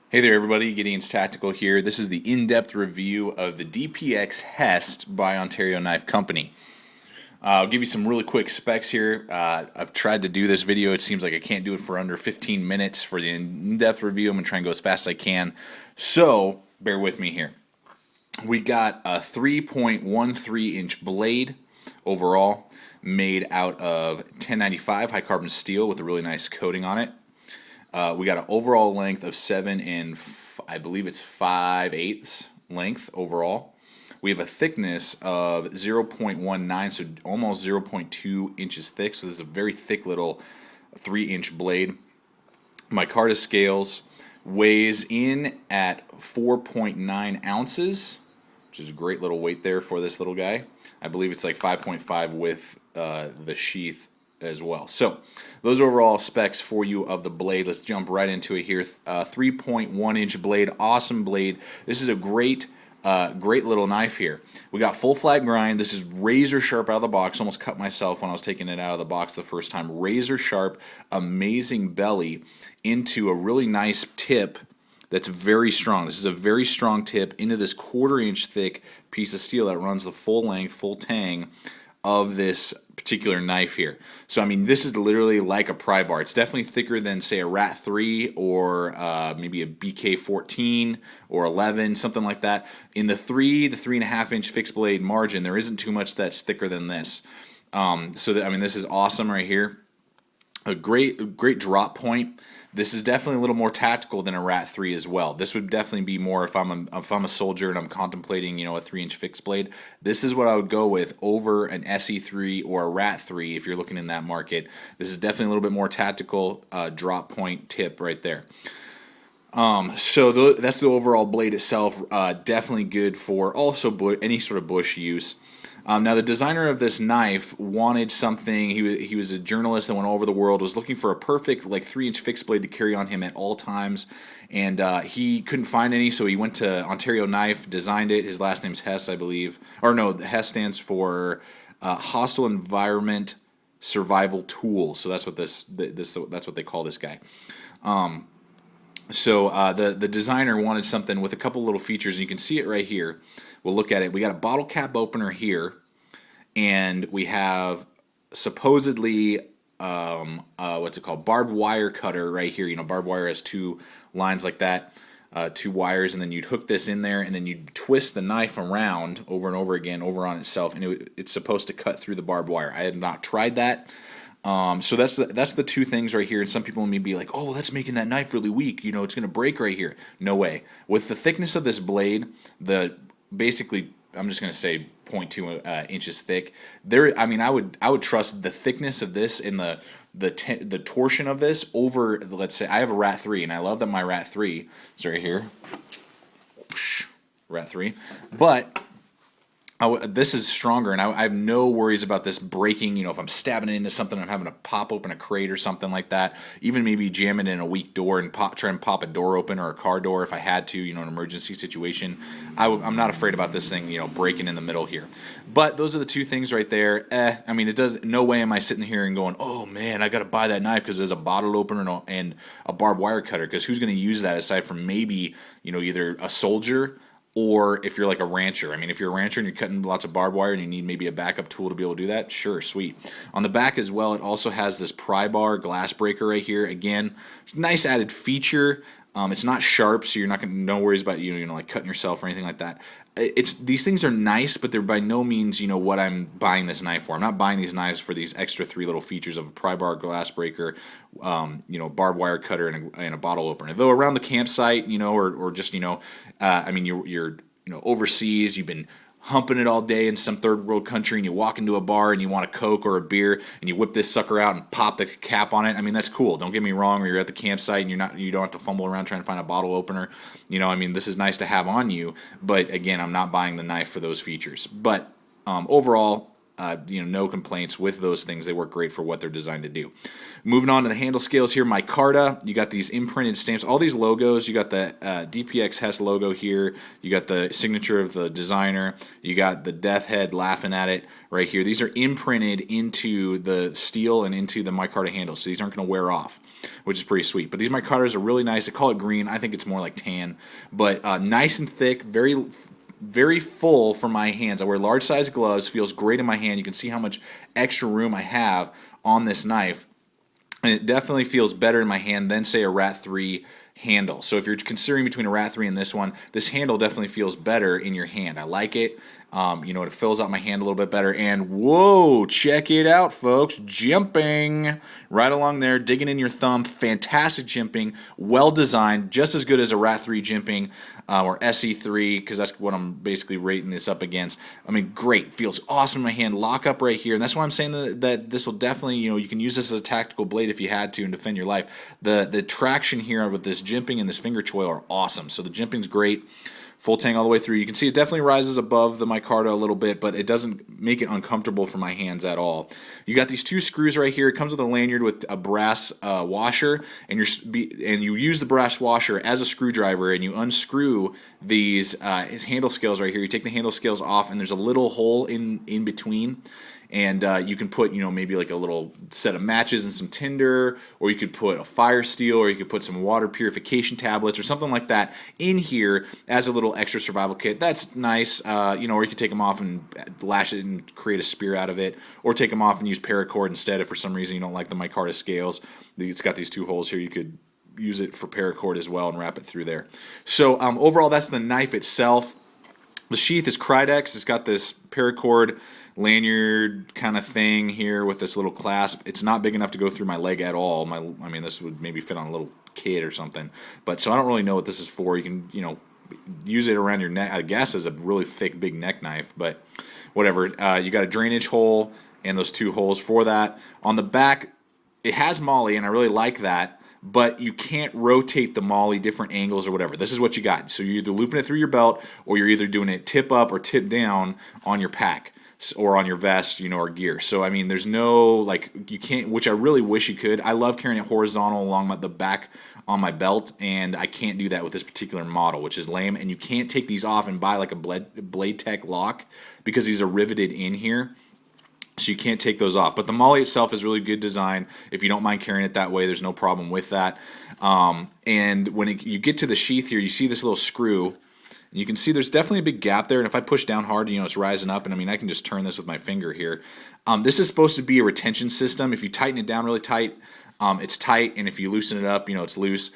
Hey there everybody, Gideon's Tactical here. This is the in-depth review of the DPX HEST by Ontario Knife Company. I'll give you some really quick specs here. I've tried to do this video. It seems like I can't do it for under 15 minutes for the in-depth review. I'm going to try and go as fast as I can. So, bear with me here. We got a 3.13 inch blade overall, made out of 1095 high carbon steel with a really nice coating on it. We got an overall length of 7 and I believe it's 5/8 length overall. We have a thickness of 0.19, so almost 0.2 inches thick. So this is a very thick little 3-inch blade. Micarta scales, weighs in at 4.9 ounces, which is a great little weight there for this little guy. I believe it's like 5.5 with the sheath as well. So those overall specs for you of the blade. Let's jump right into it here. 3.1 inch blade, awesome blade. This is a great little knife here. We got full flat grind. This is razor sharp out of the box. Almost cut myself when I was taking it out of the box the first time. Razor sharp, amazing belly into a really nice tip that's very strong. This is a very strong tip into this 1/4 inch thick piece of steel that runs the full length, full tang of this particular knife here. So I mean, this is literally like a pry bar. It's definitely thicker than, say, a Rat 3 or maybe a BK 14 or 11, something like that. In the 3 to 3.5 inch fixed blade margin, there isn't too much that's thicker than this. I mean, this is awesome right here. A great drop point. This is definitely a little more tactical than a Rat 3 as well. This would definitely be more if I'm a soldier and I'm contemplating, a 3-inch fixed blade. This is what I would go with over an SE3 or a Rat 3 if you're looking in that market. This is definitely a little bit more tactical drop point tip right there. So that's the overall blade itself. Definitely good for also any sort of bush use. Now the designer of this knife wanted something. He was a journalist that went all over the world. Was looking for a perfect 3-inch fixed blade to carry on him at all times, and he couldn't find any. So he went to Ontario Knife, designed it. His last name's HEST, I believe, or no, HEST stands for Hostile Environment Survival Tool. So that's what that's what they call this guy. So the designer wanted something with a couple little features. And you can see it right here. We'll look at it. We got a bottle cap opener here, and we have supposedly what's it called? Barbed wire cutter right here. Barbed wire has 2 lines like that, 2 wires, and then you'd hook this in there, and then you'd twist the knife around over and over again over on itself, and it's supposed to cut through the barbed wire. I had not tried that. So that's the 2 things right here, and some people may be like, oh, that's making that knife really weak. It's going to break right here. No way. With the thickness of this blade, basically, I'm just going to say 0.2 inches thick. I mean, I would trust the thickness of this in the torsion of this over. Let's say I have a Rat 3, and I love that my Rat 3 is right here. Rat 3, but this is stronger, and I have no worries about this breaking. If I'm stabbing it into something, I'm having to pop open a crate or something like that. Even maybe jam it in a weak door and try and pop a door open or a car door if I had to. An emergency situation. I'm not afraid about this thing, breaking in the middle here. But those are the 2 things right there. I mean, it does. No way am I sitting here and going, oh man, I got to buy that knife because there's a bottle opener and a barbed wire cutter. Because who's going to use that aside from maybe either a soldier, or if you're like a rancher. I mean, if you're a rancher and you're cutting lots of barbed wire and you need maybe a backup tool to be able to do that, sure, sweet. On the back as well, it also has this pry bar glass breaker right here. Again, nice added feature. It's not sharp, so you're not going to no worries about like cutting yourself or anything like that. These things are nice, but they're by no means what I'm buying this knife for. I'm not buying these knives for these extra 3 little features of a pry bar, glass breaker, barbed wire cutter, and a bottle opener. Though around the campsite, or just I mean, you're overseas, you've been humping it all day in some third world country, and you walk into a bar and you want a Coke or a beer, and you whip this sucker out and pop the cap on it. I mean, that's cool. Don't get me wrong. Or you're at the campsite and you don't have to fumble around trying to find a bottle opener. I mean, this is nice to have on you. But again, I'm not buying the knife for those features. But overall, no complaints with those things. They work great for what they're designed to do. Moving on to the handle scales here, micarta. You got these imprinted stamps, all these logos. You got the DPX HEST logo here. You got the signature of the designer. You got the death head laughing at it right here. These are imprinted into the steel and into the micarta handles, so these aren't going to wear off, which is pretty sweet. But these micartas are really nice. They call it green. I think it's more like tan, but nice and thick, very full for my hands. I wear large size gloves, feels great in my hand. You can see how much extra room I have on this knife, and it definitely feels better in my hand than, say, a Rat 3 handle. So if you're considering between a Rat 3 and this one, this handle definitely feels better in your hand. I like it. It fills out my hand a little bit better. And whoa, check it out, folks. Jimping right along there, digging in your thumb. Fantastic jimping, well designed, just as good as a Rat 3 jimping or SE3, because that's what I'm basically rating this up against. I mean, great. Feels awesome in my hand. Lock up right here. And that's why I'm saying that this will definitely, you can use this as a tactical blade if you had to and defend your life. The traction here with this jimping and this finger choil are awesome. So the jimping's great. Full tang all the way through. You can see it definitely rises above the micarta a little bit, but it doesn't make it uncomfortable for my hands at all. You got these two screws right here. It comes with a lanyard with a brass washer, and you use the brass washer as a screwdriver, and you unscrew these handle scales right here. You take the handle scales off, and there's a little hole in between. And you can put, maybe like a little set of matches and some tinder, or you could put a fire steel, or you could put some water purification tablets or something like that in here as a little extra survival kit. That's nice, or you could take them off and lash it and create a spear out of it, or take them off and use paracord instead if for some reason you don't like the micarta scales. It's got these two holes here. You could use it for paracord as well and wrap it through there. So overall, that's the knife itself. The sheath is Kydex. It's got this paracord lanyard kind of thing here with this little clasp. It's not big enough to go through my leg at all. This would maybe fit on a little kid or something. But so I don't really know what this is for. You can, use it around your neck, I guess, as a really thick, big neck knife. But whatever. You got a drainage hole and those two holes for that. On the back, it has Molle, and I really like that. But you can't rotate the Molle different angles or whatever. This is what you got. So you're either looping it through your belt, or you're either doing it tip up or tip down on your pack or on your vest, or gear. So there's no you can't, which I really wish you could. I love carrying it horizontal along the back on my belt, and I can't do that with this particular model, which is lame. And you can't take these off and buy like a Blade Tech lock because these are riveted in here. So you can't take those off. But the Molle itself is really good design. If you don't mind carrying it that way, there's no problem with that. And when you get to the sheath here, you see this little screw. You can see there's definitely a big gap there. And if I push down hard, it's rising up. And I can just turn this with my finger here. This is supposed to be a retention system. If you tighten it down really tight, it's tight. And if you loosen it up, it's loose.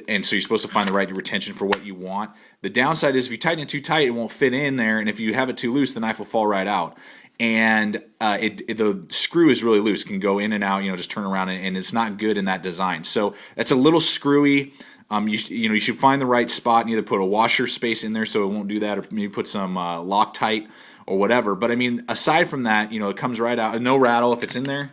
And so you're supposed to find the right retention for what you want. The downside is if you tighten it too tight, it won't fit in there. And if you have it too loose, the knife will fall right out. And the screw is really loose, can go in and out, just turn around, and it's not good in that design. So it's a little screwy. You should find the right spot and either put a washer space in there so it won't do that, or maybe put some Loctite or whatever. But aside from that, it comes right out. No rattle if it's in there.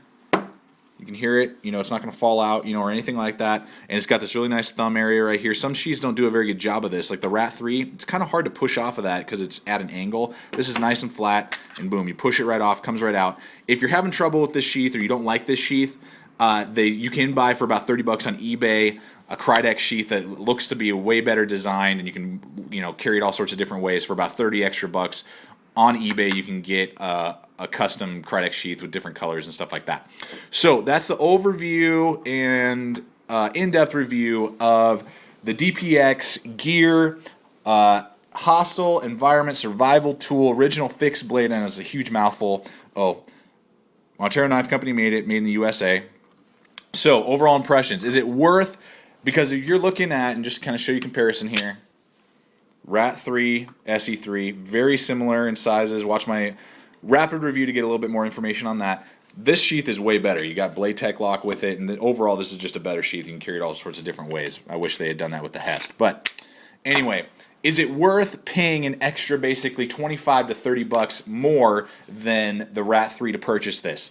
You can hear it, it's not going to fall out, or anything like that. And it's got this really nice thumb area right here. Some sheaths don't do a very good job of this. Like the Rat 3, it's kind of hard to push off of that because it's at an angle. This is nice and flat, and boom, you push it right off, comes right out. If you're having trouble with this sheath or you don't like this sheath, you can buy for about $30 on eBay a Kydex sheath that looks to be way better designed, and you can carry it all sorts of different ways for about 30 extra bucks. On eBay, you can get a custom Kydex sheath with different colors and stuff like that. So that's the overview and in-depth review of the DPX gear, hostile environment survival tool, original fixed blade, and it's a huge mouthful. Ontario Knife Company made in the USA. So overall impressions, is it worth? Because if you're looking at, and just kind of show you comparison here, Rat 3, SE3, very similar in sizes. Watch my rapid review to get a little bit more information on that. This sheath is way better. You got Blade Tech lock with it, and overall this is just a better sheath. You can carry it all sorts of different ways. I wish they had done that with the HEST. But anyway, is it worth paying an extra basically 25 to 30 bucks more than the Rat 3 to purchase this?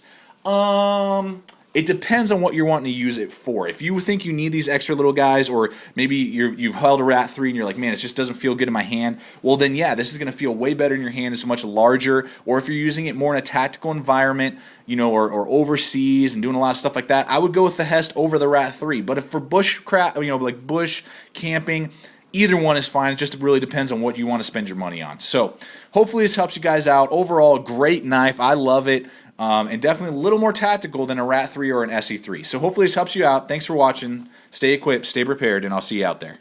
It depends on what you're wanting to use it for. If you think you need these extra little guys, or maybe you've held a Rat 3 and you're like, man, it just doesn't feel good in my hand, well then yeah, this is going to feel way better in your hand. It's much larger. Or if you're using it more in a tactical environment, or overseas and doing a lot of stuff like that, I would go with the HEST over the Rat 3. But if for bush crap, like bush camping, either one is fine. It just really depends on what you want to spend your money on. So hopefully this helps you guys out. Overall, great knife. I love it. And definitely a little more tactical than a Rat 3 or an SE3. So hopefully this helps you out. Thanks for watching. Stay equipped, stay prepared, and I'll see you out there.